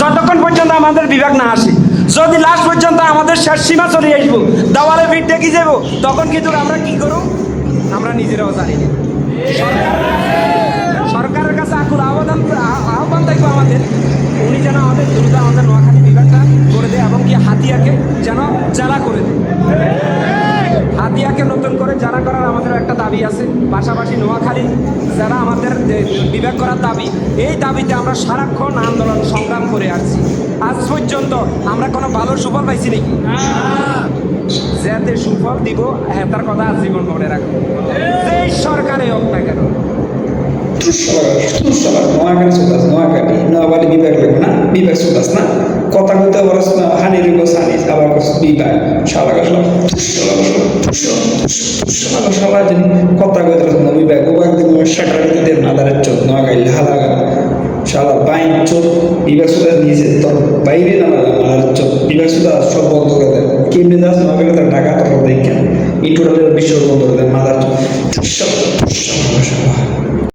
যতক্ষণ পর্যন্ত আমাদের বিভাগ না আসে, যদি লাস্ট পর্যন্ত আমাদের শেষ সীমা চলে আসবো, দেওয়ালে ভিড় দেখি যাব, তখন কিন্তু আমরা কি করব আমরা নিজেরাও জানি না। সরকারের কাছে আকুল আহ্বান থাকবো আমাদের, উনি যেন আমাদের দ্রুত আমাদের নোয়াখালী বিভাগটা করে দেয় এবং কি হাতিয়াকে যেন জেলা করে দেয়। হাতিয়াকে নতুন করে জেলা করার আমাদের একটা দাবি আছে, পাশাপাশি নোয়াখালী যারা আমাদের বিভাগ করার দাবি, এই দাবিতে আমরা সারাক্ষণ আন্দোলন সংগ্রাম করে আসছি। আজ পর্যন্ত আমরা কোনো ভালো সুফল পাইছি নাকি? যাতে সুফল দিব হ্যাঁ তার কথা আজীবন মনে রাখবো, যেই সরকারে হোক না কেন। নোয়াখালী নোয়াখালী বিভাগ লাগবে না, বিভাগ সুদাস না কথা বলতে আবার হানি রিগ সানিস আবার বিভাগ শালা শালা যদি কথা কইতে বিভাগ বিভাগ দিন শাটার দিতে নাদারের চোখ নোয়াখালী হালাগা শালা বাইন চোখ বিভাগ সুদাস নিয়েছে তোর বাইরে না নাদারের চোখ বিভাগ সুদাস সব বন্ধ করে দেয়। কেমনি দাস নোয়াখালী তার ঢাকা তোর দেখেন এই টোটালের বিশ্ব বন্ধ করে দেয় নাদার চোখ।